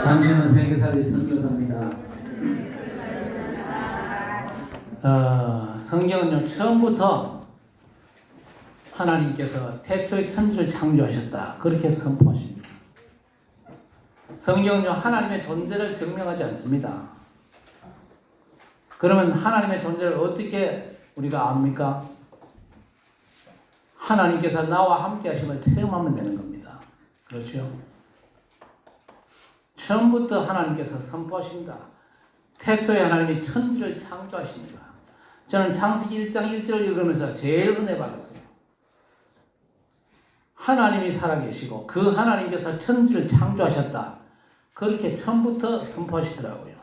당신은 세계살이 선교사입니다. 성경은요, 처음부터 하나님께서 태초에 천지를 창조하셨다, 그렇게 선포하십니다. 성경은요, 하나님의 존재를 증명하지 않습니다. 그러면 하나님의 존재를 어떻게 우리가 압니까? 하나님께서 나와 함께 하심을 체험하면 되는 겁니다. 그렇죠? 처음부터 하나님께서 선포하십니다. 태초에 하나님이 천지를 창조하십니다. 저는 창세기 1장 1절을 읽으면서 제일 은혜 받았어요. 하나님이 살아계시고 그 하나님께서 천지를 창조하셨다, 그렇게 처음부터 선포하시더라고요.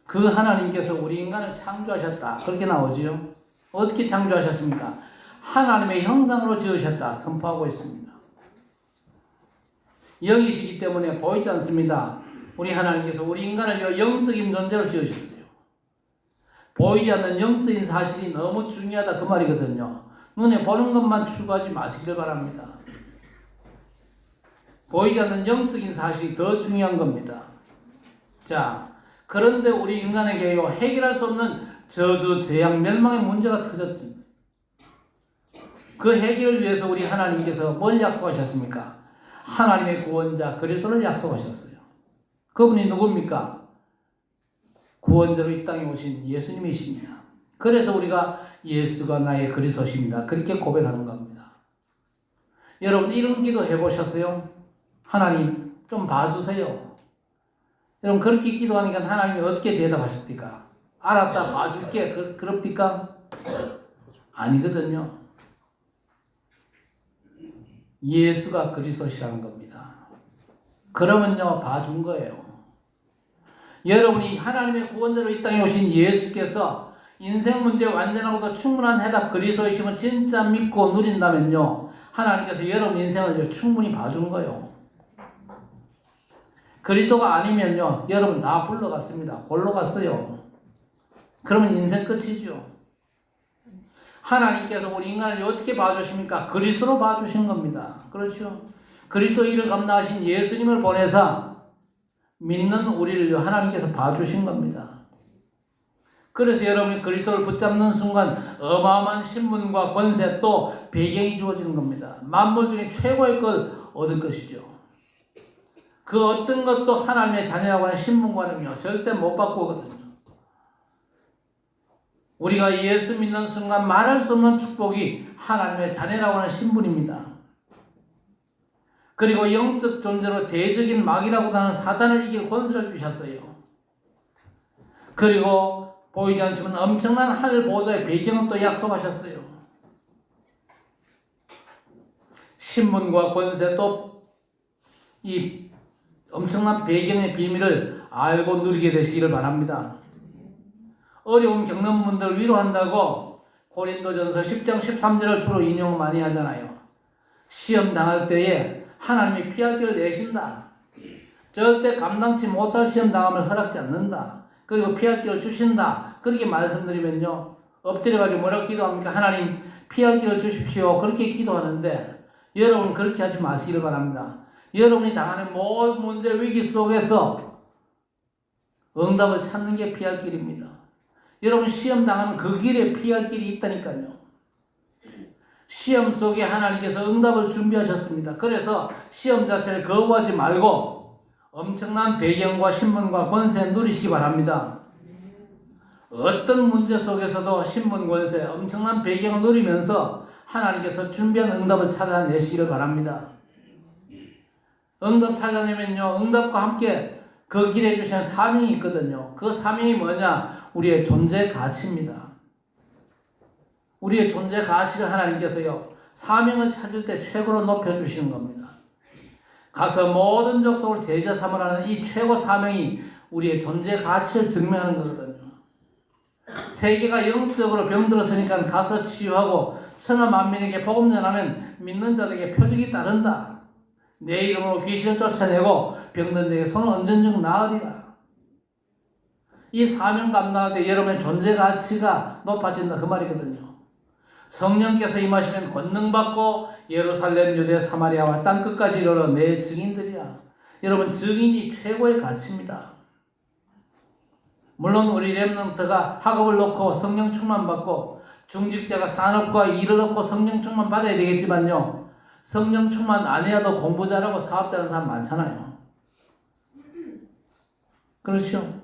그 하나님께서 우리 인간을 창조하셨다, 그렇게 나오지요. 어떻게 창조하셨습니까? 하나님의 형상으로 지으셨다 선포하고 있습니다. 영이시기 때문에 보이지 않습니다. 우리 하나님께서 우리 인간을 영적인 존재로 지으셨어요. 보이지 않는 영적인 사실이 너무 중요하다, 그 말이거든요. 눈에 보는 것만 추구하지 마시길 바랍니다. 보이지 않는 영적인 사실이 더 중요한 겁니다. 자, 그런데 우리 인간에게요, 해결할 수 없는 저주, 재앙, 멸망의 문제가 터졌지. 그 해결을 위해서 우리 하나님께서 뭘 약속하셨습니까? 하나님의 구원자 그리스도를 약속하셨어요. 그분이 누굽니까? 구원자로 이 땅에 오신 예수님이십니다. 그래서 우리가 예수가 나의 그리스도십니다, 그렇게 고백하는 겁니다. 여러분, 이런 기도 해보셨어요? 하나님 좀 봐주세요. 여러분, 그렇게 기도하니까 하나님이 어떻게 대답하십니까? 알았다, 봐줄게, 그럽니까? 아니거든요. 예수가 그리스도시라는 겁니다. 그러면요, 봐준 거예요. 여러분이 하나님의 구원자로 이 땅에 오신 예수께서 인생 문제 완전하고도 충분한 해답 그리스도이심을 진짜 믿고 누린다면요, 하나님께서 여러분 인생을 충분히 봐준 거예요. 그리스도가 아니면요, 여러분 다 굴러갔습니다. 골로 갔어요. 그러면 인생 끝이죠. 하나님께서 우리 인간을 어떻게 봐주십니까? 그리스도로 봐주신 겁니다. 그렇죠? 그리스도 일을 감당하신 예수님을 보내서 믿는 우리를 하나님께서 봐주신 겁니다. 그래서 여러분이 그리스도를 붙잡는 순간 어마어마한 신분과 권세, 또 배경이 주어지는 겁니다. 만물 중에 최고의 걸 얻을 것이죠. 그 어떤 것도 하나님의 자녀라고 하는 신분과는요, 절대 못 바꾸거든요. 우리가 예수 믿는 순간 말할 수 없는 축복이 하나님의 자녀라고 하는 신분입니다. 그리고 영적 존재로 대적인 마귀라고 하는 사단을 이길 권세를 주셨어요. 그리고 보이지 않지만 엄청난 하늘 보좌의 배경은 또 약속하셨어요. 신분과 권세, 또 이 엄청난 배경의 비밀을 알고 누리게 되시기를 바랍니다. 어려움 겪는 분들 위로한다고 고린도전서 10장 13절을 주로 인용 많이 하잖아요. 시험 당할 때에 하나님이 피할 길을 내신다. 절대 감당치 못할 시험 당함을 허락지 않는다. 그리고 피할 길을 주신다. 그렇게 말씀드리면요, 엎드려가지고 뭐라고 기도합니까? 하나님 피할 길을 주십시오, 그렇게 기도하는데 여러분 그렇게 하지 마시기를 바랍니다. 여러분이 당하는 모든 문제, 위기 속에서 응답을 찾는 게 피할 길입니다. 여러분 시험 당하는 그 길에 피할 길이 있다니까요. 시험 속에 하나님께서 응답을 준비하셨습니다. 그래서 시험 자체를 거부하지 말고 엄청난 배경과 신분과 권세 누리시기 바랍니다. 어떤 문제 속에서도 신분, 권세, 엄청난 배경을 누리면서 하나님께서 준비한 응답을 찾아내시기를 바랍니다. 응답 찾아내면요, 응답과 함께 그 길에 주신 사명이 있거든요. 그 사명이 뭐냐? 우리의 존재 가치입니다. 우리의 존재 가치를 하나님께서요, 사명을 찾을 때 최고로 높여주시는 겁니다. 가서 모든 족속을 제자 삼으라는 이 최고 사명이 우리의 존재 가치를 증명하는 거거든요. 세계가 영적으로 병들었으니까 가서 치유하고 천하 만민에게 복음 전하면 믿는 자들에게 표적이 따른다. 내 이름으로 귀신을 쫓아내고 병든 자에게 손을 얹은 즉 나으리라. 이 사명 감당할 때 여러분의 존재 가치가 높아진다, 그 말이거든요. 성령께서 임하시면 권능받고 예루살렘, 유대, 사마리아와 땅끝까지 이르러 내 증인들이야. 여러분, 증인이 최고의 가치입니다. 물론 우리 렘넌트가 학업을 놓고 성령 충만 받고 중직자가 산업과 일을 얻고 성령 충만 받아야 되겠지만요, 성령 충만 아니라도 공부 잘하고 사업 잘하는 사람 많잖아요. 그렇죠?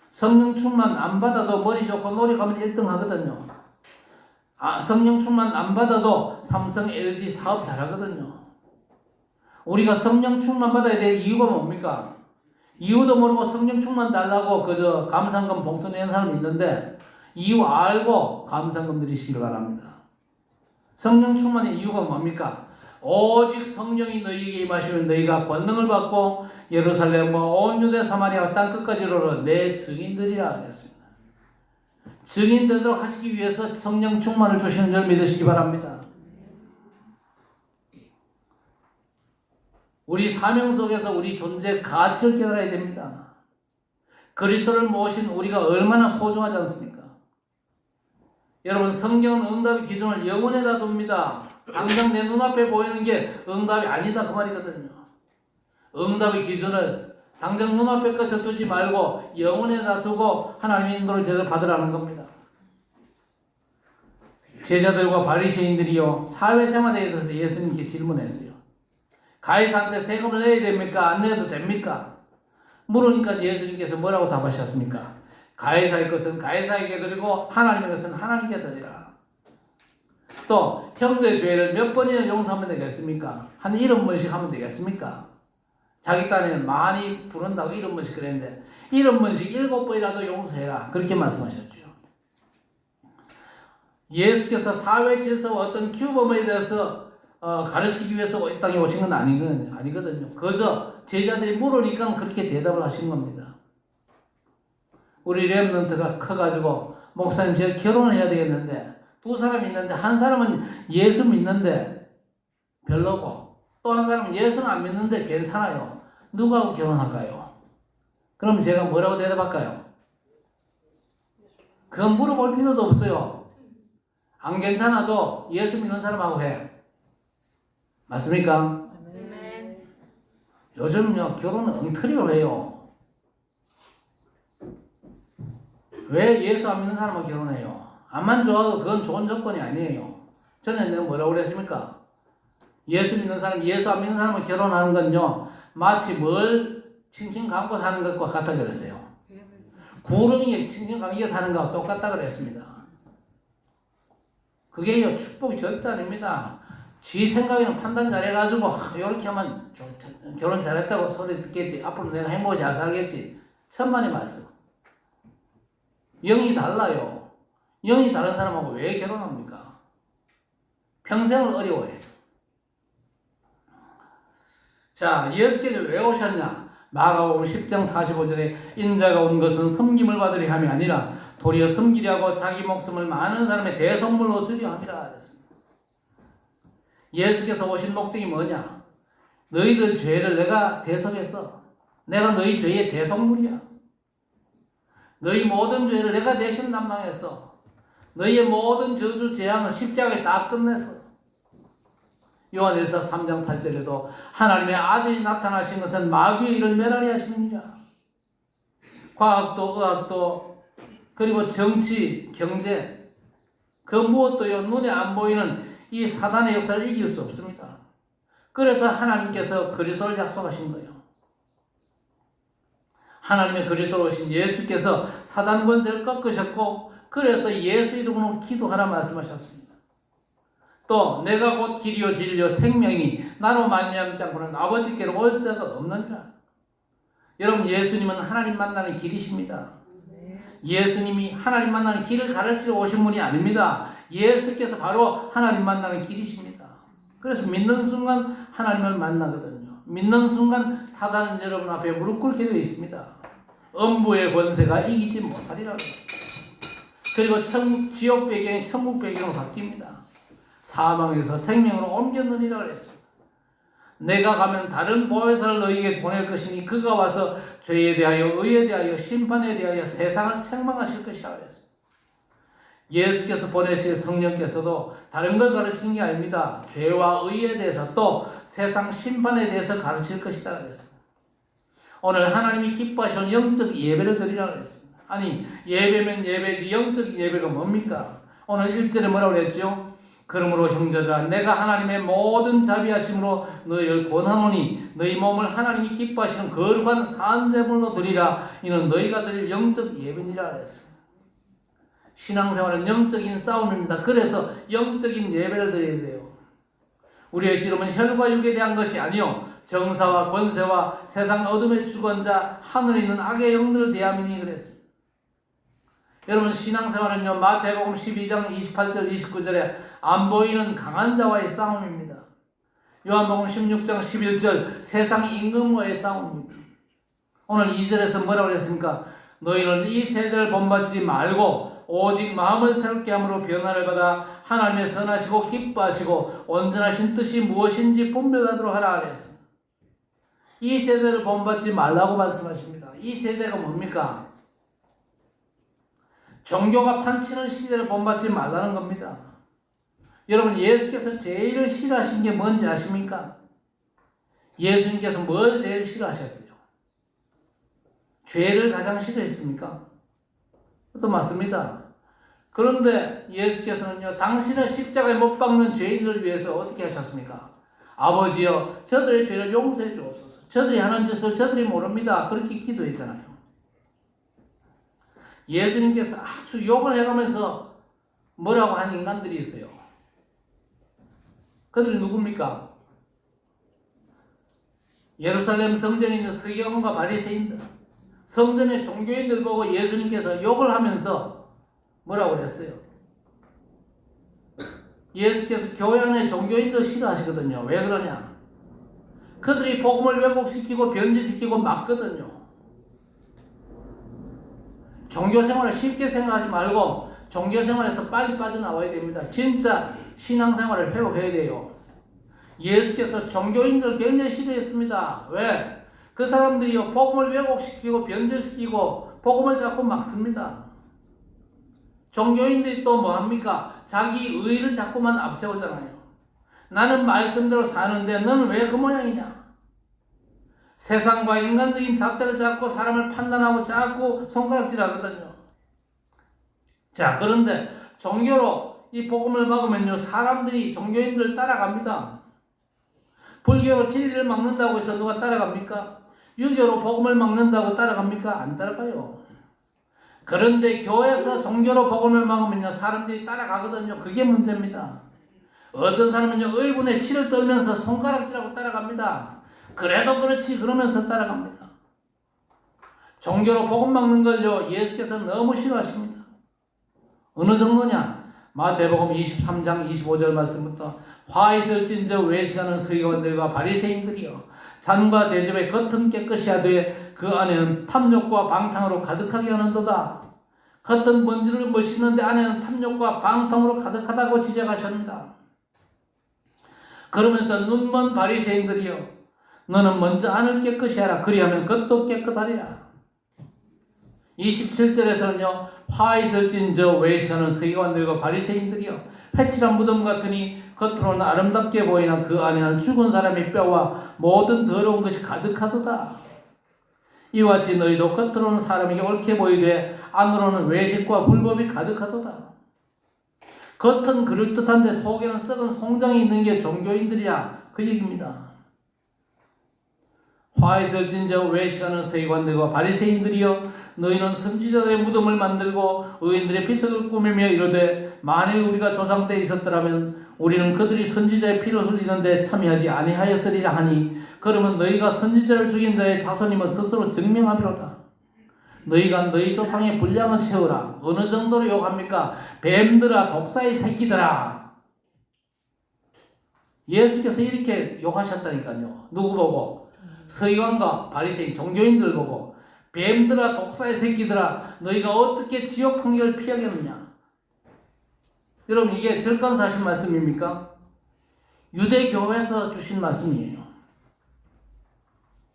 성령 충만 안 받아도 머리 좋고 노력하면 1등 하거든요. 성령 충만 안 받아도 삼성, LG 사업 잘하거든요. 우리가 성령 충만 받아야 될 이유가 뭡니까? 이유도 모르고 성령 충만 달라고 그저 감상금 봉투 내는 사람이 있는데, 이유 알고 감상금 드리시길 바랍니다. 성령 충만의 이유가 뭡니까? 오직 성령이 너희에게 임하시면 너희가 권능을 받고 예루살렘과 온 유대 사마리아와 땅끝까지 이르러 내 증인들이라 하겠습니다. 증인 되도록 하시기 위해서 성령 충만을 주시는 줄 믿으시기 바랍니다. 우리 사명 속에서 우리 존재의 가치를 깨달아야 됩니다. 그리스도를 모신 우리가 얼마나 소중하지 않습니까? 여러분, 성경은 응답의 기준을 영혼에다 둡니다. 당장 내 눈앞에 보이는 게 응답이 아니다, 그 말이거든요. 응답의 기준을 당장 눈앞에 것에 두지 말고 영혼에다 두고 하나님의 인도를 제대로 받으라는 겁니다. 제자들과 바리새인들이요, 사회생활에 대해서 예수님께 질문했어요. 가이사한테 세금을 내야 됩니까? 안 내도 됩니까? 물으니까 예수님께서 뭐라고 답하셨습니까? 가이사의 것은 가이사에게 드리고 하나님의 것은 하나님께 드리라. 또 형제의 죄를 몇 번이나 용서하면 되겠습니까? 한 70번씩 하면 되겠습니까? 자기 딴에는 많이 부른다고 70번씩 그랬는데 70번씩 7번이라도 용서해라, 그렇게 말씀하셨죠. 예수께서 사회 질서와 어떤 규범에 대해서 가르치기 위해서 이 땅에 오신 건 아니거든요. 그저 제자들이 물으니까 그렇게 대답을 하신 겁니다. 우리 렘넌트가 커가지고 목사님, 제가 결혼을 해야 되겠는데, 두 사람이 있는데 한 사람은 예수 믿는데 별로고 또 한 사람은 예수는 안 믿는데 괜찮아요. 누구하고 결혼할까요? 그럼 제가 뭐라고 대답할까요? 그건 물어볼 필요도 없어요. 안 괜찮아도 예수 믿는 사람하고 해. 맞습니까? 요즘요, 결혼은 엉터리로 해요. 왜 예수 안 믿는 사람하고 결혼해요? 암만 좋아도 그건 좋은 조건이 아니에요. 전에 내가 뭐라고 그랬습니까? 예수 믿는 사람, 예수 안 믿는 사람하고 결혼하는 건요, 마치 뭘 칭칭 감고 사는 것과 같다 그랬어요. 구름이 칭칭 감겨 사는 것과 똑같다 그랬습니다. 그게요, 축복이 절대 아닙니다. 지 생각에는 판단 잘해가지고 이렇게 하면 결혼 잘했다고 소리 듣겠지, 앞으로 내가 행복하게 잘 살겠지, 천만의 말씀. 영이 달라요. 영이 다른 사람하고 왜 결혼합니까? 평생을 어려워해. 자, 예수께서 왜 오셨냐? 마가복음 10장 45절에 인자가 온 것은 섬김을 받으려 함이 아니라 도리어 섬기려 하고 자기 목숨을 많은 사람의 대선물로 주려 함이라 했습니다. 예수께서 오신 목적이 뭐냐? 너희들 죄를 내가 대속했어. 내가 너희 죄의 대속물이야. 너희 모든 죄를 내가 대신 담당했어. 너희의 모든 저주 재앙을 십자가에 다 끝냈어. 요한일서 3장 8절에도 하나님의 아들이 나타나신 것은 마귀의 일을 멸하리 하심이니라. 과학도 의학도 그리고 정치, 경제 그 무엇도요, 눈에 안 보이는 이 사단의 역사를 이길 수 없습니다. 그래서 하나님께서 그리스도를 약속하신 거예요. 하나님의 그리스도로 오신 예수께서 사단 권세를 꺾으셨고, 그래서 예수 이름으로 기도하라 말씀하셨습니다. 또 내가 곧 길이요 진리요 생명이 나로 말미암지 않고는 아버지께로 올 자가 없느니라. 여러분, 예수님은 하나님 만나는 길이십니다. 예수님이 하나님 만나는 길을 가르치러 오신 분이 아닙니다. 예수께서 바로 하나님 만나는 길이십니다. 그래서 믿는 순간 하나님을 만나거든요. 믿는 순간 사단은 여러분 앞에 무릎 꿇게 되어 있습니다. 음부의 권세가 이기지 못하리라고 했습니다. 그리고 지옥 배경이 천국 배경으로 바뀝니다. 사망에서 생명으로 옮겨느니라 그랬습니다. 내가 가면 다른 보혜사를 너희에게 보낼 것이니 그가 와서 죄에 대하여 의에 대하여 심판에 대하여 세상을 책망하실 것이라 그랬습니다. 예수께서 보내실 성령께서도 다른 걸 가르치는 게 아닙니다. 죄와 의에 대해서 또 세상 심판에 대해서 가르칠 것이다 그랬습니다. 오늘 하나님이 기뻐하시는 영적 예배를 드리라고 했습니다. 아니 예배면 예배지 영적 예배가 뭡니까? 오늘 1절에 뭐라고 그랬죠? 그러므로 형제들아 내가 하나님의 모든 자비하심으로 너희를 권하노니 너희 몸을 하나님이 기뻐하시는 거룩한 산제물로 드리라. 이는 너희가 드릴 영적 예배니라 했습니다. 신앙생활은 영적인 싸움입니다. 그래서 영적인 예배를 드려야 돼요. 우리의 씨름은 혈과 육에 대한 것이 아니요 정사와 권세와 세상 어둠의 주권자 하늘에 있는 악의 영들을 대함이니 그랬습니다. 여러분 신앙생활은요 마태복음 12장 28절 29절에 안 보이는 강한 자와의 싸움입니다. 요한복음 16장 11절 세상 임금과의 싸움입니다. 오늘 2절에서 뭐라고 그랬습니까? 너희는 이 세대를 본받지 말고 오직 마음을 새롭게 함으로 변화를 받아 하나님의 선하시고 기뻐하시고 온전하신 뜻이 무엇인지 분별하도록 하라 그랬습니다. 이 세대를 본받지 말라고 말씀하십니다. 이 세대가 뭡니까? 종교가 판치는 시대를 본받지 말라는 겁니다. 여러분 예수께서 제일 싫어하신 게 뭔지 아십니까? 예수님께서 뭘 제일 싫어하셨어요? 죄를 가장 싫어했습니까? 그것도 맞습니다. 그런데 예수께서는요 당신의 십자가에 못 박는 죄인들을 위해서 어떻게 하셨습니까? 아버지여 저들의 죄를 용서해 주옵소서. 저들이 하는 짓을 저들이 모릅니다. 그렇게 기도했잖아요. 예수님께서 아주 욕을 해가면서 뭐라고 한 인간들이 있어요. 그들이 누굽니까? 예루살렘 성전에 있는 서기관과 바리새인들, 성전의 종교인들 보고 예수님께서 욕을 하면서 뭐라고 그랬어요? 예수께서 교회 안에 종교인들 싫어하시거든요. 왜 그러냐? 그들이 복음을 왜곡시키고 변질시키고 막거든요. 종교생활을 쉽게 생각하지 말고 종교생활에서 빨리 빠져나와야 됩니다. 진짜 신앙생활을 회복해야 돼요. 예수께서 종교인들 굉장히 싫어했습니다. 왜? 그 사람들이 복음을 왜곡시키고 변질시키고 복음을 자꾸 막습니다. 종교인들이 또 뭐합니까? 자기 의를 자꾸만 앞세우잖아요. 나는 말씀대로 사는데 너는 왜 그 모양이냐? 세상과 인간적인 잣대를 잡고 사람을 판단하고 자꾸 손가락질하거든요. 자, 그런데 종교로 이 복음을 막으면요 사람들이 종교인들을 따라갑니다. 불교로 진리를 막는다고 해서 누가 따라갑니까? 유교로 복음을 막는다고 따라갑니까? 안 따라가요. 그런데 교회에서 종교로 복음을 막으면요 사람들이 따라가거든요. 그게 문제입니다. 어떤 사람은요 의분에 치를 떨면서 손가락질하고 따라갑니다. 그래도 그렇지 그러면서 따라갑니다. 종교로 복음 막는 걸요 예수께서 너무 싫어하십니다. 어느 정도냐? 마태복음 23장 25절 말씀부터 화 있을진저 외식하는 서기관들과 바리새인들이여 잔과 대접의 겉은 깨끗이 하되 그 안에는 탐욕과 방탕으로 가득하게 하는도다. 겉은 먼지를 멋있는데 안에는 탐욕과 방탕으로 가득하다고 지적하십니다. 그러면서 눈먼 바리새인들이여 너는 먼저 안을 깨끗이 하라. 그리하면 겉도 깨끗하리라. 27절에서는요 화 있을진저 외식하는 서기관들과 바리새인들이여 회칠한 무덤 같으니 겉으로는 아름답게 보이나 그 안에는 죽은 사람의 뼈와 모든 더러운 것이 가득하도다. 이와 같이 너희도 겉으로는 사람에게 옳게 보이되 안으로는 외식과 불법이 가득하도다. 겉은 그럴듯한데 속에는 썩은 송장이 있는 게 종교인들이야 그 얘기입니다. 화 있을진저 외식하는 서기관들과 바리새인들이여 너희는 선지자들의 무덤을 만들고 의인들의 비석을 꾸미며 이르되 만일 우리가 조상 때 있었더라면 우리는 그들이 선지자의 피를 흘리는데 참여하지 아니하였으리라 하니 그러면 너희가 선지자를 죽인 자의 자손임을 스스로 증명하미로다. 너희가 너희 조상의 분량을 채우라. 어느 정도로 욕합니까? 뱀들아 독사의 새끼들아. 예수께서 이렇게 욕하셨다니까요. 누구 보고? 서기관과 바리새인 종교인들 보고 뱀들아 독사의 새끼들아 너희가 어떻게 지옥 판결을 피하겠느냐. 여러분 이게 절간사 하신 말씀입니까? 유대교회에서 주신 말씀이에요.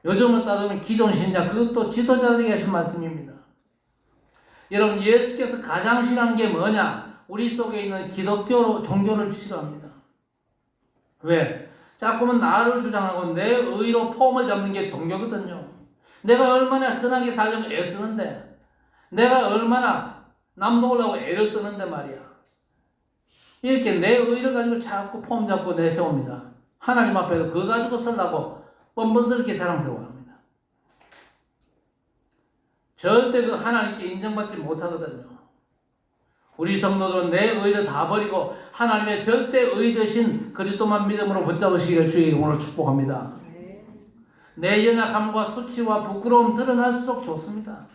요즘으로 따지면 기존 신자 그것도 지도자들에게 하신 말씀입니다. 여러분 예수께서 가장 싫어하는 게 뭐냐? 우리 속에 있는 기독교 종교를 싫어합니다. 왜? 자꾸만 나를 주장하고 내 의로 폼을 잡는 게 종교거든요. 내가 얼마나 선하게 살려고 애쓰는데, 내가 얼마나 남도하려고 애를 쓰는데 말이야. 이렇게 내 의를 가지고 자꾸 폼 잡고 내세웁니다. 하나님 앞에서 그거 가지고 쓰려고 뻔뻔스럽게 사랑스러워합니다. 절대 그 하나님께 인정받지 못하거든요. 우리 성도들은 내 의를 다 버리고 하나님의 절대 의 되신 그리스도만 믿음으로 붙잡으시기를 주의 이름으로 축복합니다. 내 연약함과 수치와 부끄러움 드러날수록 좋습니다.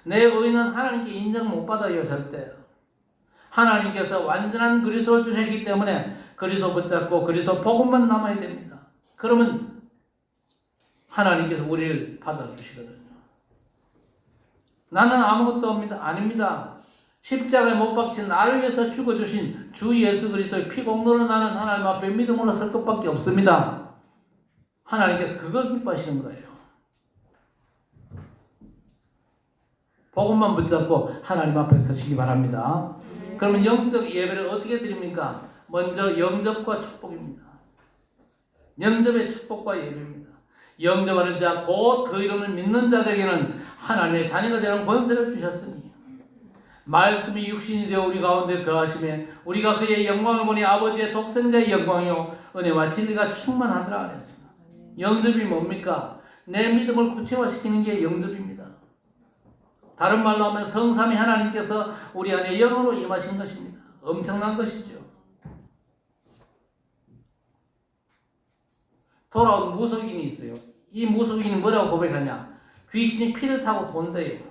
내 의는 하나님께 인정 못 받아요, 절대. 하나님께서 완전한 그리스도를 주셨기 때문에 그리스도 붙잡고 그리스도 복음만 남아야 됩니다. 그러면 하나님께서 우리를 받아주시거든요. 나는 아무것도 아닙니다. 십자가에 못 박힌 나를 위해서 죽어주신 주 예수 그리스도의 피 공로로 나는 하나님 앞에 믿음으로 설 것밖에 없습니다. 하나님께서 그걸 기뻐하시는 거예요. 복음만 붙잡고 하나님 앞에 서시기 바랍니다. 그러면 영적 예배를 어떻게 드립니까? 먼저 영접과 축복입니다. 영접의 축복과 예배입니다. 영접하는 자, 곧 그 이름을 믿는 자들에게는 하나님의 자녀가 되는 권세를 주셨으니 말씀이 육신이 되어 우리 가운데 거하심에 우리가 그의 영광을 보니 아버지의 독생자의 영광이요 은혜와 진리가 충만하더라 그랬습니다. 영접이 뭡니까? 내 믿음을 구체화시키는 게 영접입니다. 다른 말로 하면 성삼위 하나님께서 우리 안에 영으로 임하신 것입니다. 엄청난 것이죠. 돌아온 무속인이 있어요. 이 무속인이 뭐라고 고백하냐? 귀신이 피를 타고 돈대요.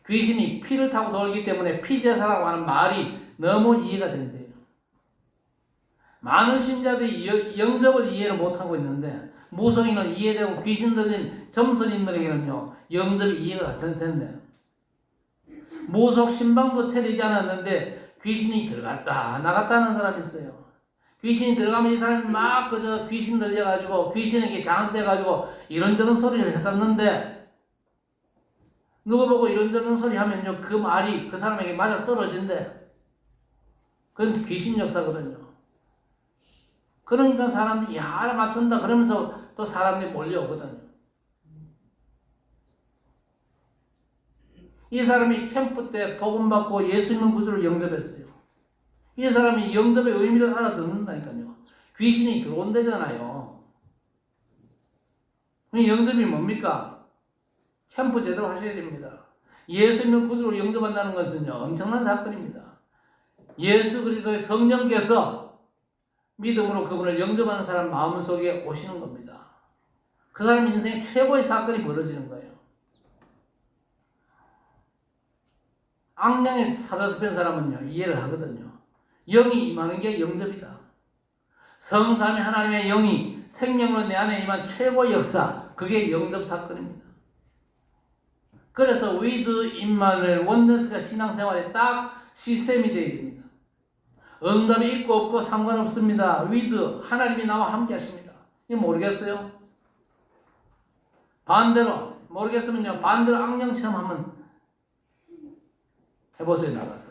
귀신이 피를 타고 돌기 때문에 피제사라고 하는 말이 너무 이해가 된대요. 많은 신자들이 영접을 이해를 못하고 있는데 무속인은 이해되고 귀신 들린 점선인들에게는요 영접이 이해가 될 텐데 무속 신방도 차리지 않았는데 귀신이 들어갔다 나갔다 하는 사람이 있어요. 귀신이 들어가면 이 사람이 막 그저 귀신 들려가지고 귀신에게 장악돼가지고 이런저런 소리를 했었는데 누구 보고 이런저런 소리 하면요 그 말이 그 사람에게 맞아 떨어진대. 그건 귀신 역사거든요. 그러니까 사람들이 야 맞춘다 그러면서 또 사람들이 몰려오거든요. 이 사람이 캠프 때 복음 받고 예수 믿는 구주를 영접했어요. 이 사람이 영접의 의미를 알아듣는다니까요. 귀신이 들어온대잖아요. 영접이 뭡니까? 캠프 제대로 하셔야 됩니다. 예수 믿는 구주를 영접한다는 것은요 엄청난 사건입니다. 예수 그리스도의 성령께서 믿음으로 그분을 영접하는 사람 마음속에 오시는 겁니다. 그 사람 인생에 최고의 사건이 벌어지는 거예요. 악령에 사로잡힌 사람은요 이해를 하거든요. 영이 임하는 게 영접이다. 성삼위 하나님의 영이 생명으로 내 안에 임한 최고의 역사, 그게 영접 사건입니다. 그래서 with 임마누엘 원네스가 신앙생활에 딱 시스템이 되어야 됩니다. 응답이 있고 없고 상관없습니다. with 하나님이 나와 함께 하십니다. 이거 모르겠어요? 반대로 모르겠으면요 반대로 악령 체험하면 해보세요. 나가서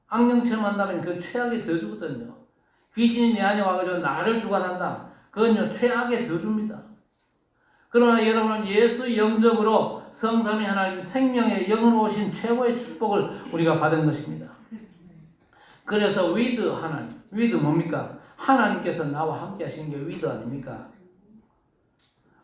악령 체험한다면 그건 최악의 저주거든요. 귀신이 내 안에 와가지고 나를 주관한다. 그건요 최악의 저주입니다. 그러나 여러분은 예수 영접으로 성삼위 하나님 생명의 영으로 오신 최고의 축복을 우리가 받은 것입니다. 그래서 with 하나님, with 뭡니까? 하나님께서 나와 함께 하시는 게 with 아닙니까?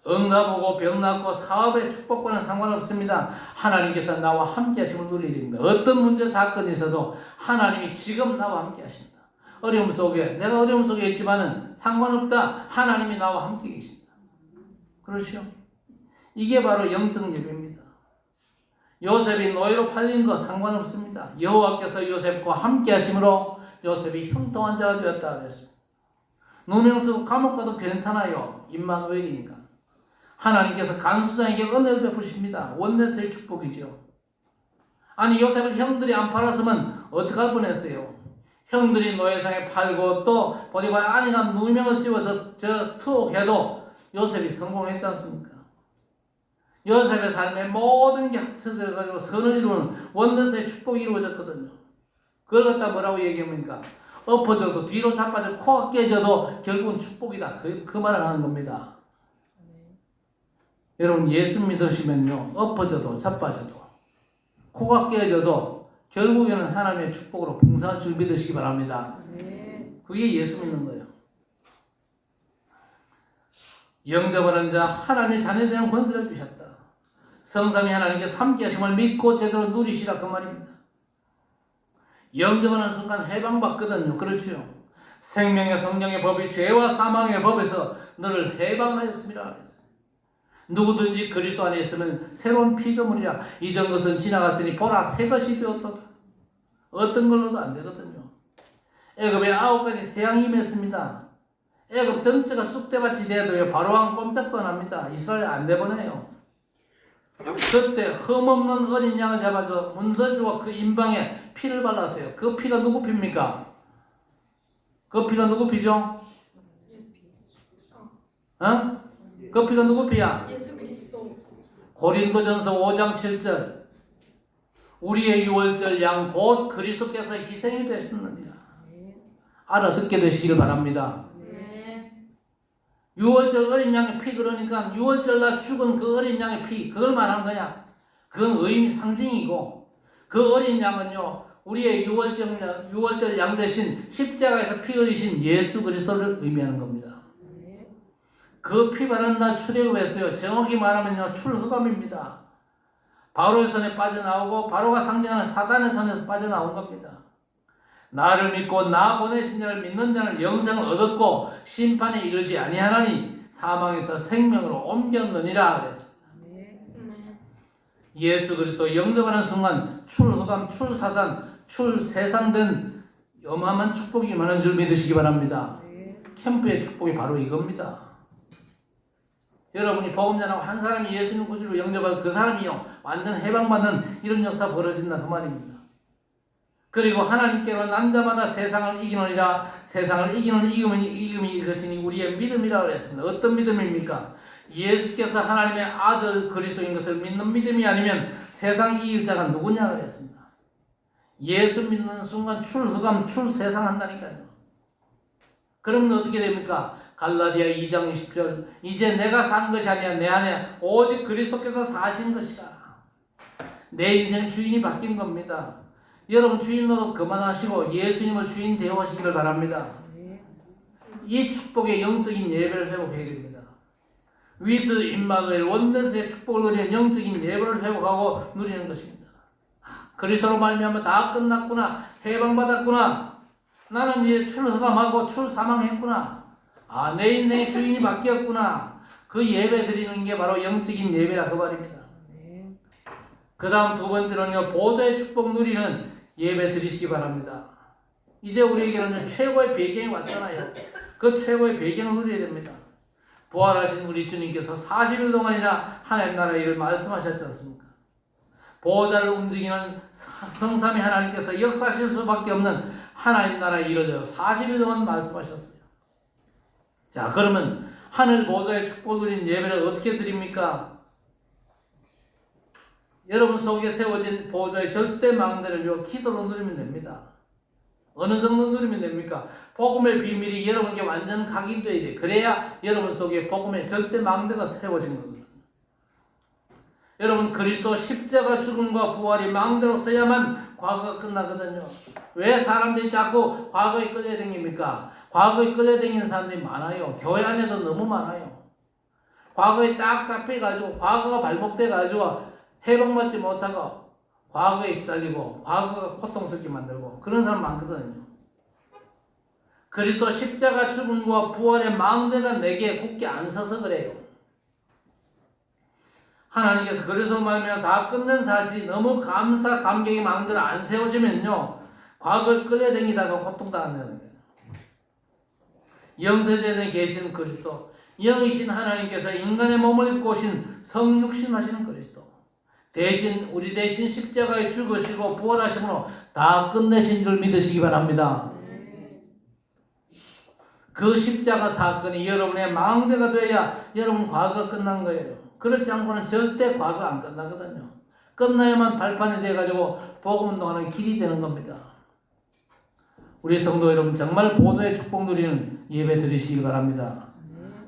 응답하고 병 낫고 사업의 축복과는 상관없습니다. 하나님께서 나와 함께 하심을 누려야 됩니다. 어떤 문제 사건이 있어도 하나님이 지금 나와 함께 하신다. 어려움 속에 내가 어려움 속에 있지만은 상관없다. 하나님이 나와 함께 계신다. 그렇죠? 이게 바로 영적 예배입니다. 요셉이 노예로 팔린 거 상관없습니다. 여호와께서 요셉과 함께 하심으로 요셉이 형통한 자가 되었다 그랬습니다. 누명 쓰고 감옥 가도 괜찮아요. 임마누엘이니까. 하나님께서 간수장에게 은혜를 베푸십니다. 원내스의 축복이죠. 아니 요셉을 형들이 안 팔았으면 어떡할 뻔했어요. 형들이 노예상에 팔고 또 보디발 아내가 누명을 씌워서 저 투옥해도 요셉이 성공했지 않습니까? 요셉의 삶에 모든 게 합쳐져 가지고 선을 이루는 원더스의 축복이 이루어졌거든요. 그걸 갖다 뭐라고 얘기합니까? 엎어져도 뒤로 자빠져 코가 깨져도 결국은 축복이다. 그 말을 하는 겁니다. 여러분 예수 믿으시면요, 엎어져도 자빠져도 코가 깨져도 결국에는 하나님의 축복으로 풍성할 줄 믿으시기 바랍니다. 그게 예수 믿는 거예요. 영접하는 자 하나님의 자녀되는 권세를 주셨다. 성삼위 하나님께서 함께 하심을 믿고 제대로 누리시라 그 말입니다. 영접하는 순간 해방받거든요. 그렇죠. 생명의 성령의 법이 죄와 사망의 법에서 너를 해방하였습니다. 누구든지 그리스도 안에 있으면 새로운 피조물이라. 이전 것은 지나갔으니 보라 새 것이 되었도다. 어떤 걸로도 안 되거든요. 애굽에 9가지 재앙이 임했습니다. 애굽 전체가 쑥대밭이 돼도요, 바로왕 꼼짝도 안 합니다. 이스라엘 안 내보내요. 그때 흠없는 어린 양을 잡아서 문서주와 그 임방에 피를 발랐어요. 그 피가 누구 피입니까? 그 피가 누구 피죠? 어? 그 피가 누구 피야? 예수 그리스도. 고린도전서 5장 7절 우리의 유월절 양 곧 그리스도께서 희생이 되셨느니라. 알아듣게 되시기를 바랍니다. 유월절 어린 양의 피, 그러니까 유월절날 죽은 그 어린 양의 피, 그걸 말하는 거냐? 그건 의미 상징이고, 그 어린 양은요, 우리의 유월절 양 대신 십자가에서 피 흘리신 예수 그리스도를 의미하는 겁니다. 그 피 바른 날 출애굽했어요. 정확히 말하면요, 출흑암입니다. 바로의 손에 빠져나오고, 바로가 상징하는 사단의 손에서 빠져나온 겁니다. 나를 믿고 나 보내신 자를 믿는 자는 영생을 얻었고 심판에 이르지 아니하나니 사망에서 생명으로 옮겼느니라 그랬습니다. 예수 그리스도 영접하는 순간 출흑암, 출사단, 출세상된 어마어마한 축복이 임하는 줄 믿으시기 바랍니다. 캠프의 축복이 바로 이겁니다. 여러분이 복음 전하고 한 사람이 예수님 구주로 영접하고 그 사람이요 완전 해방받는 이런 역사 벌어진다 그 말입니다. 그리고 하나님께로 난 자마다 세상을 이기느니라. 세상을 이기는 이김이 이것이니 우리의 믿음이라 그랬습니다. 어떤 믿음입니까? 예수께서 하나님의 아들 그리스도인 것을 믿는 믿음이 아니면 세상 이길 자가 누구냐 그랬습니다. 예수 믿는 순간 출흑암, 출세상 한다니까요. 그러면 어떻게 됩니까? 갈라디아 2장 20절 이제 내가 산 것이 아니야 내 안에 오직 그리스도께서 사신 것이라. 내 인생 주인이 바뀐 겁니다. 여러분 주인 노릇 그만하시고 예수님을 주인 대우하시기를 바랍니다. 이 축복의 영적인 예배를 회복해야 됩니다. 위드 임마누엘 원네스의 축복을 누리는 영적인 예배를 회복하고 누리는 것입니다. 그리스도로 말미암아 다 끝났구나. 해방받았구나. 나는 이제 출흑암하고 출사망했구나. 내 인생의 주인이 바뀌었구나. 그 예배 드리는 게 바로 영적인 예배라 그 말입니다. 그 다음 두 번째로는요, 보좌의 축복 누리는 예배 드리시기 바랍니다. 이제 우리에게는 최고의 배경이 왔잖아요. 그 최고의 배경을 누려야 됩니다. 부활하신 우리 주님께서 40일 동안이나 하나님 나라의 일을 말씀하셨지 않습니까? 보좌를 움직이는 성삼위 하나님께서 역사하실 수밖에 없는 하나님 나라의 일을 40일 동안 말씀하셨어요. 자, 그러면 하늘 보좌의 축복을 누린 예배를 어떻게 드립니까? 여러분 속에 세워진 보좌의 절대 망대를 기도로 누리면 됩니다. 어느 정도 누리면 됩니까? 복음의 비밀이 여러분에게 완전 각인되어야 돼. 그래야 여러분 속에 복음의 절대 망대가 세워진 겁니다. 여러분 그리스도 십자가 죽음과 부활이 망대로 서야만 과거가 끝나거든요. 왜 사람들이 자꾸 과거에 끌려다닙니까? 과거에 끌려다니는 사람들이 많아요. 교회 안에도 너무 많아요. 과거에 딱 잡혀가지고 과거가 발목돼가지고 해방받지 못하고 과거에 시달리고 과거가 고통스럽게 만들고 그런 사람 많거든요. 그리스도 십자가 죽음과 부활의 망대가 내게 굳게 안 서서 그래요. 하나님께서 그래서 말하면 다 끝낸 사실이 너무 감사 감격의 망대를 안 세워지면요 과거에 끌려다니다가 고통당한다는 거예요. 영세전에 계신 그리스도, 영이신 하나님께서 인간의 몸을 입고 오신 성육신 하시는 그리스도, 대신 우리 대신 십자가에 죽으시고 부활하심으로 다 끝내신 줄 믿으시기 바랍니다. 그 십자가 사건이 여러분의 망대가 되어야 여러분 과거가 끝난 거예요. 그렇지 않고는 절대 과거가 안 끝나거든요. 끝나야만 발판이 돼가지고 복음 운동하는 길이 되는 겁니다. 우리 성도 여러분, 정말 보좌의 축복 누리는 예배 드리시길 바랍니다.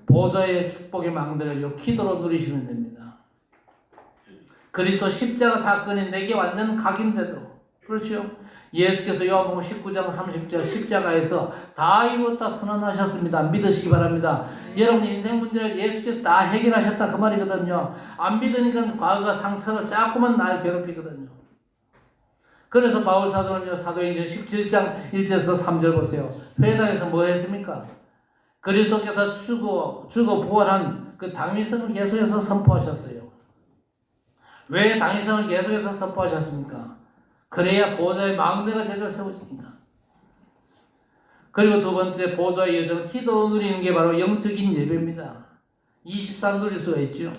보좌의 축복의 망대를 기도로 누리시면 됩니다. 그리스도 십자가 사건이 내게 완전 각인되도록, 그렇죠? 예수께서 요한복음 19장 30절 십자가에서 다 이루었다 선언하셨습니다. 믿으시기 바랍니다. 여러분 인생 문제를 예수께서 다 해결하셨다 그 말이거든요. 안 믿으니까 과거가 상처로 자꾸만 날 괴롭히거든요. 그래서 바울 사도는요, 사도행전 17장 1절에서 3절 보세요. 회당에서 뭐 했습니까? 그리스도께서 죽어 부활한 그 당위성을 계속해서 선포하셨어요. 왜 당위성을 계속해서 선포하셨습니까? 그래야 보좌의 망대가 제대로 세워지니까. 그리고 두 번째, 보좌의 여정, 기도 누리는 게 바로 영적인 예배입니다. 24 누릴 수가 있죠.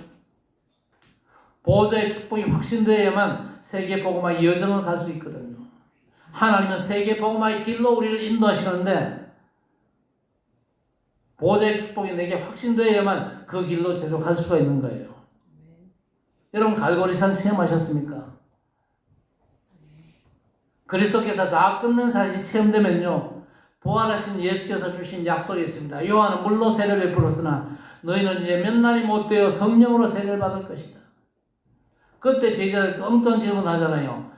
보좌의 축복이 확신되어야만 세계 복음화의 여정을 갈 수 있거든요. 하나님은 세계 복음화의 길로 우리를 인도하시는데 보좌의 축복이 내게 확신되어야만 그 길로 제대로 갈 수가 있는 거예요. 여러분 갈보리산 체험하셨습니까? 그리스도께서 다 끊는 사실이 체험되면요, 부활하신 예수께서 주신 약속이 있습니다. 요한은 물로 세례를 베풀었으나 너희는 이제 몇 날이 못 되어 성령으로 세례를 받을 것이다. 그때 제자들 엉뚱한 질문 하잖아요.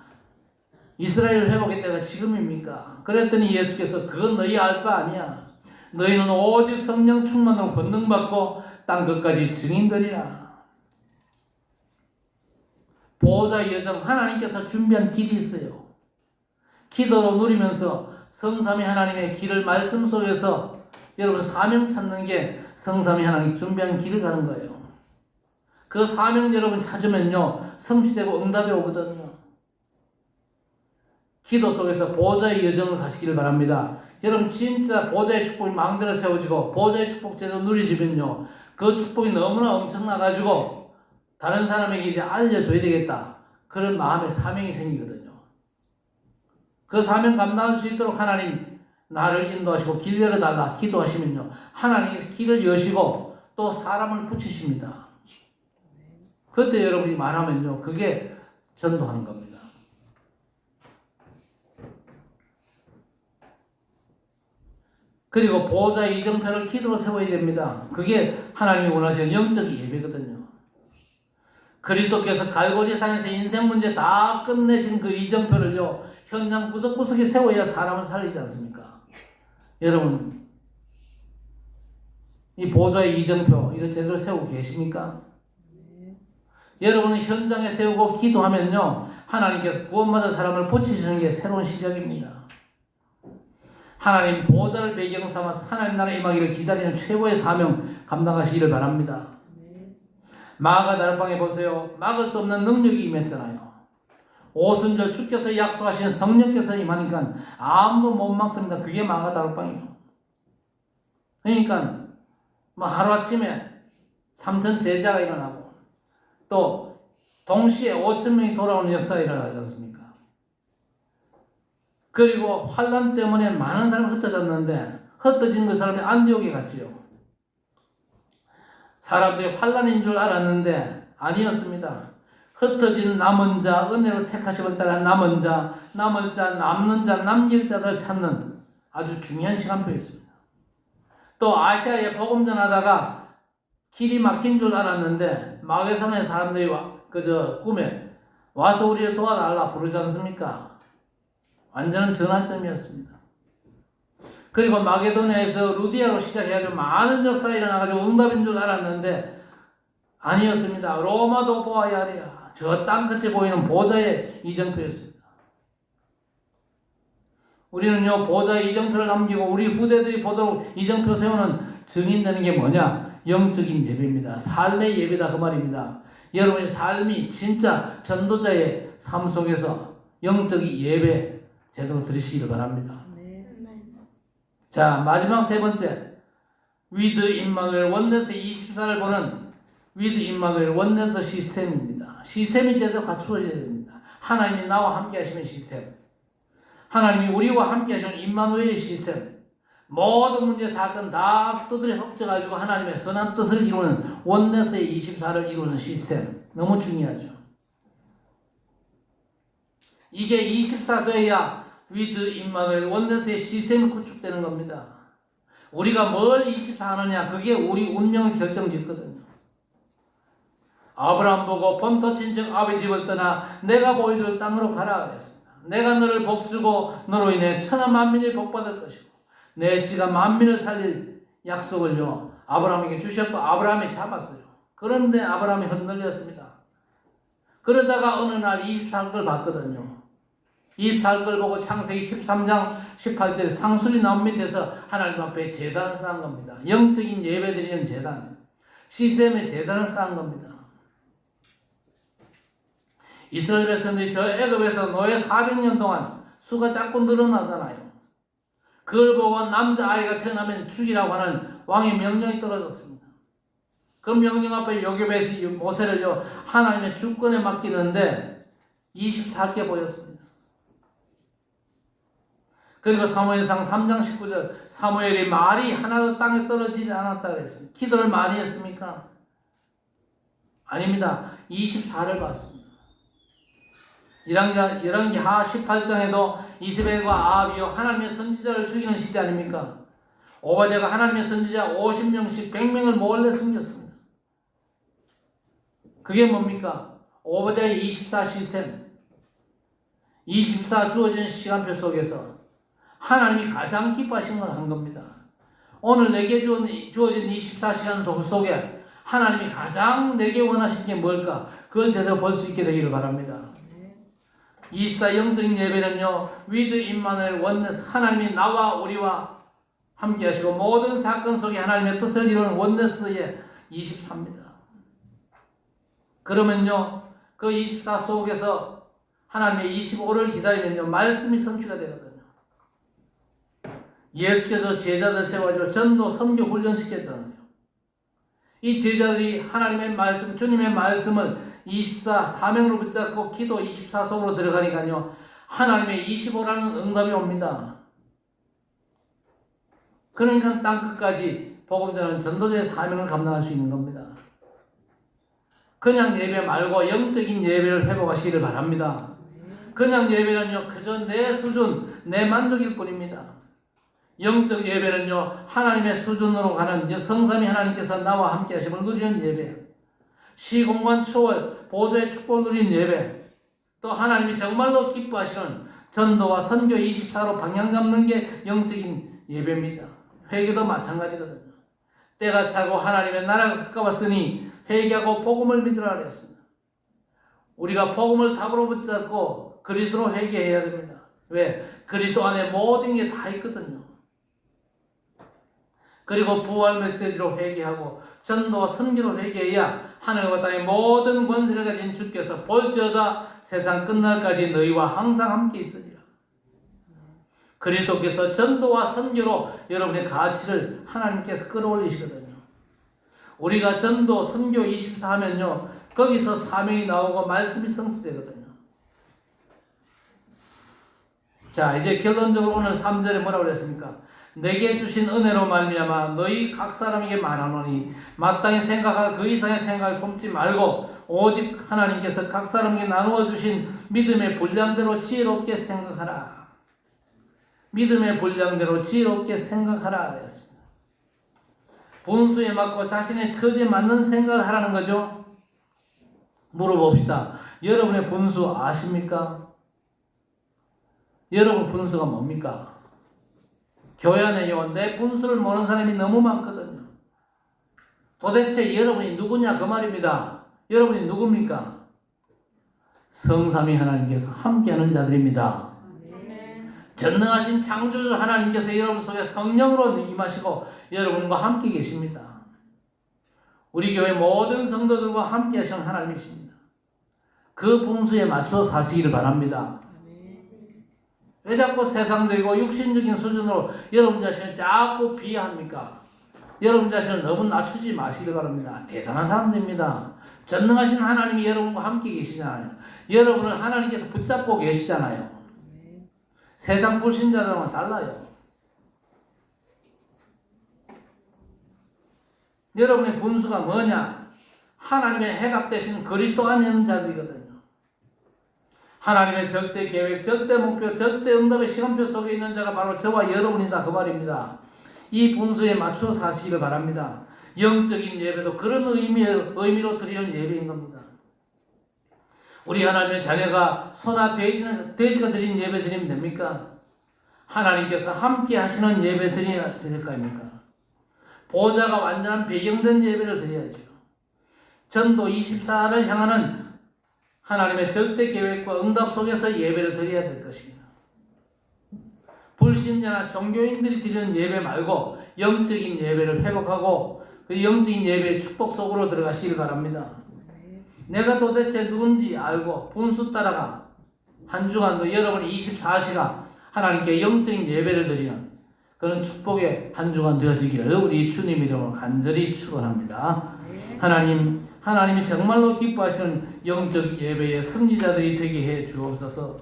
이스라엘 회복의 때가 지금입니까? 그랬더니 예수께서 그건 너희 알 바 아니야. 너희는 오직 성령 충만으로 권능받고 땅 끝까지 증인되리라. 보호자의 여정, 하나님께서 준비한 길이 있어요. 기도로 누리면서 성삼위 하나님의 길을 말씀 속에서 여러분 사명 찾는 게 성삼위 하나님이 준비한 길을 가는 거예요. 그 사명 여러분 찾으면요, 성취되고 응답이 오거든요. 기도 속에서 보호자의 여정을 가시기를 바랍니다. 여러분 진짜 보호자의 축복이 망대로 세워지고 보호자의 축복 제대로 누리지면요, 그 축복이 너무나 엄청나가지고 다른 사람에게 이제 알려줘야 되겠다, 그런 마음의 사명이 생기거든요. 그 사명 감당할 수 있도록 하나님 나를 인도하시고 길 열어달라 기도하시면요, 하나님께서 길을 여시고 또 사람을 붙이십니다. 그때 여러분이 말하면요, 그게 전도하는 겁니다. 그리고 보호자의 이정표를 기도로 세워야 됩니다. 그게 하나님이 원하시는 영적 예배거든요. 그리스도께서 갈보리산에서 인생 문제 다 끝내신 그 이정표를요, 현장 구석구석에 세워야 사람을 살리지 않습니까? 여러분, 이 보좌의 이정표 이거 제대로 세우고 계십니까? 여러분은 현장에 세우고 기도하면요, 하나님께서 구원받은 사람을 붙이시는 게 새로운 시작입니다. 하나님 보좌를 배경 삼아서 하나님 나라 임하기를 기다리는 최고의 사명 감당하시기를 바랍니다. 마가 다락방에 보세요. 막을 수 없는 능력이 임했잖아요. 오순절 주께서 약속하신 성령께서 임하니까 아무도 못 막습니다. 그게 마가 다락방이에요. 그러니까 뭐 하루아침에 3천 제자가 일어나고 또 동시에 5천 명이 돌아오는 역사가 일어나지 않습니까? 그리고 환난 때문에 많은 사람이 흩어졌는데 흩어진 그 사람이 안디옥에 갔지요. 사람들이 환난인 줄 알았는데 아니었습니다. 흩어진 남은 자, 은혜로 택하심을 따라 남은 자, 남을 자, 남는 자, 남길 자들 찾는 아주 중요한 시간표였습니다. 또 아시아에 복음 전하다가 길이 막힌 줄 알았는데 마게선의 사람들이 꿈에 와서 우리를 도와달라 부르지 않습니까? 완전한 전환점이었습니다. 그리고 마게도니아에서 루디아로 시작해가지고 많은 역사가 일어나가지고 응답인 줄 알았는데 아니었습니다. 로마도 보아야 하리라. 저 땅끝에 보이는 보좌의 이정표였습니다. 우리는요, 보좌의 이정표를 남기고 우리 후대들이 보도록 이정표 세우는 증인되는 게 뭐냐? 영적인 예배입니다. 삶의 예배다 그 말입니다. 여러분의 삶이 진짜 전도자의 삶 속에서 영적인 예배 제대로 드리시기를 바랍니다. 자, 마지막 세 번째, 위드 임마누엘 원네스 24를 보는 위드 임마누엘 원네스 시스템입니다. 시스템이 제대로 갖추어져야 됩니다. 하나님이 나와 함께 하시는 시스템, 하나님이 우리와 함께 하시는 임마누엘 시스템, 모든 문제 사건 다 두드려 엎져가지고 하나님의 선한 뜻을 이루는 원내스의 24를 이루는 시스템 너무 중요하죠. 이게 24 돼야 위드 임마누엘 원내스의 시스템이 구축되는 겁니다. 우리가 뭘 24 하느냐 그게 우리 운명을 결정짓거든요. 아브라함 보고 본토 친척 아비 집을 떠나 내가 보여줄 땅으로 가라 그랬습니다. 내가 너를 복주고 너로 인해 천하 만민이 복받을 것이고 내 씨가 만민을 살릴 약속을요 아브라함에게 주셨고 아브라함이 잡았어요. 그런데 아브라함이 흔들렸습니다. 그러다가 어느 날 24를 봤거든요. 24를 보고 창세기 13장 18절에 상술이 나온 밑에서 하나님 앞에 제단을 쌓은 겁니다. 영적인 예배 드리는 제단, 시스템의 제단을 쌓은 겁니다. 이스라엘 백성들이 저 애굽에서 노예 400년 동안 수가 자꾸 늘어나잖아요. 그걸 보고 남자아이가 태어나면 죽이라고 하는 왕의 명령이 떨어졌습니다. 그 명령 앞에 요괴벳이 모세를요 하나님의 주권에 맡기는데 24개 보였습니다. 그리고 사무엘상 3장 19절 사무엘이 말이 하나도 땅에 떨어지지 않았다 그랬습니다. 기도를 많이 했습니까? 아닙니다. 24를 봤습니다. 열왕기하 18장에도 이세벨과 아합이요 하나님의 선지자를 죽이는 시대 아닙니까? 오바댜가 하나님의 선지자 50명씩 100명을 몰래 숨겼습니다. 그게 뭡니까? 오바댜의 24 시스템, 24 주어진 시간표 속에서 하나님이 가장 기뻐하시는 걸 한 겁니다. 오늘 내게 주어진 24시간 속에 하나님이 가장 내게 원하시는 게 뭘까? 그걸 제대로 볼 수 있게 되기를 바랍니다. 24 영적인 예배는요 위드 임마누엘 원네스 하나님이 나와 우리와 함께 하시고 모든 사건 속에 하나님의 뜻을 이루는 원네스의 24입니다. 그러면요 그 24 속에서 하나님의 25를 기다리면요 말씀이 성취가 되거든요. 예수께서 제자들 세워가지고 전도 선교 훈련시켰잖아요. 이 제자들이 하나님의 말씀 주님의 말씀을 24 사명으로 붙잡고 기도 24 속으로 들어가니까요 하나님의 25라는 응답이 옵니다. 그러니까 땅끝까지 복음 전하는 전도자의 사명을 감당할 수 있는 겁니다. 그냥 예배 말고 영적인 예배를 회복하시기를 바랍니다. 그냥 예배는요 그저 내 수준 내 만족일 뿐입니다. 영적 예배는요 하나님의 수준으로 가는 성삼위 하나님께서 나와 함께 하심을 누리는 예배, 시공간 초월 보좌의 축복을 누리는 예배, 또 하나님이 정말로 기뻐하시는 전도와 선교 24로 방향 잡는 게 영적인 예배입니다. 회개도 마찬가지거든요. 때가 차고 하나님의 나라가 가까웠으니 회개하고 복음을 믿으라 그랬습니다. 우리가 복음을 답으로 붙잡고 그리스도로 회개해야 됩니다. 왜? 그리스도 안에 모든 게 다 있거든요. 그리고 부활 메시지로 회개하고 전도와 선교로 회개해야 하늘과 땅의 모든 권세를 가진 주께서 볼지어다 세상 끝날까지 너희와 항상 함께 있으리라. 그리스도께서 전도와 선교로 여러분의 가치를 하나님께서 끌어올리시거든요. 우리가 전도, 선교 24 하면요 거기서 사명이 나오고 말씀이 성취되거든요. 자 이제 결론적으로 오늘 3절에 뭐라고 그랬습니까? 내게 주신 은혜로 말미암아 너희 각 사람에게 말하노니 마땅히 생각할 그 이상의 생각을 품지 말고 오직 하나님께서 각 사람에게 나누어 주신 믿음의 분량대로 지혜롭게 생각하라. 믿음의 분량대로 지혜롭게 생각하라 그랬습니다. 분수에 맞고 자신의 처지에 맞는 생각을 하라는 거죠. 물어봅시다. 여러분의 분수 아십니까? 여러분 분수가 뭡니까? 교회 안에요 내 분수를 모르는 사람이 너무 많거든요. 도대체 여러분이 누구냐 그 말입니다. 여러분이 누굽니까? 성삼위 하나님께서 함께하는 자들입니다. 전능하신 창조주 하나님께서 여러분 속에 성령으로 임하시고 여러분과 함께 계십니다. 우리 교회 모든 성도들과 함께 하시는 하나님이십니다. 그 분수에 맞춰 사시기를 바랍니다. 왜 자꾸 세상적이고 육신적인 수준으로 여러분 자신을 자꾸 비하합니까? 여러분 자신을 너무 낮추지 마시길 바랍니다. 대단한 사람들입니다. 전능하신 하나님이 여러분과 함께 계시잖아요. 여러분을 하나님께서 붙잡고 계시잖아요. 세상 불신자들과는 달라요. 여러분의 분수가 뭐냐? 하나님의 해답 되신 그리스도 안에 있는 자들이거든요. 하나님의 절대 계획, 절대 목표, 절대 응답의 시간표 속에 있는 자가 바로 저와 여러분이다 그 말입니다. 이 분수에 맞춰 사시기를 바랍니다. 영적인 예배도 그런 의미로 드리는 예배인 겁니다. 우리 하나님의 자녀가 소나 돼지가 드린 예배 드리면 됩니까? 하나님께서 함께 하시는 예배 드려야 될 거 아닙니까? 보좌가 완전한 배경된 예배를 드려야죠. 전도 24를 향하는 하나님의 절대 계획과 응답 속에서 예배를 드려야 될 것입니다. 불신자나 종교인들이 드리는 예배 말고 영적인 예배를 회복하고 그 영적인 예배의 축복 속으로 들어가시길 바랍니다. 내가 도대체 누군지 알고 분수 따라가 한 주간도 여러분이 24시간 하나님께 영적인 예배를 드리는 그런 축복의 한 주간 되어지기를 우리 주님 이름으로 간절히 축원합니다. 하나님이 정말로 기뻐하시는 영적 예배의 승리자들이 되게 해 주옵소서.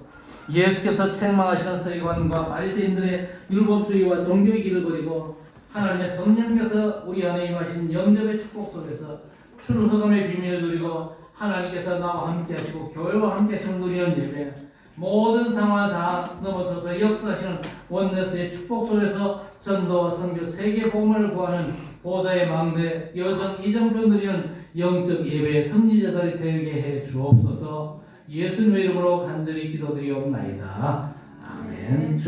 예수께서 책망하시는 서기관과 바리새인들의 율법주의와 종교의 길을 버리고 하나님의 성령께서 우리 안에 임하신 영접의 축복 속에서 출흑감의 비밀을 누리고 하나님께서 나와 함께 하시고 교회와 함께 하시는 누리는 예배, 모든 상황을 다 넘어서서 역사하시는 원네스의 축복 속에서 전도와 선교, 세계 복음을 구하는 보좌의 망대, 여정, 이정표 누리는 영적 예배의 승리자들이 되게 해 주옵소서. 예수님의 이름으로 간절히 기도드리옵나이다. 아멘.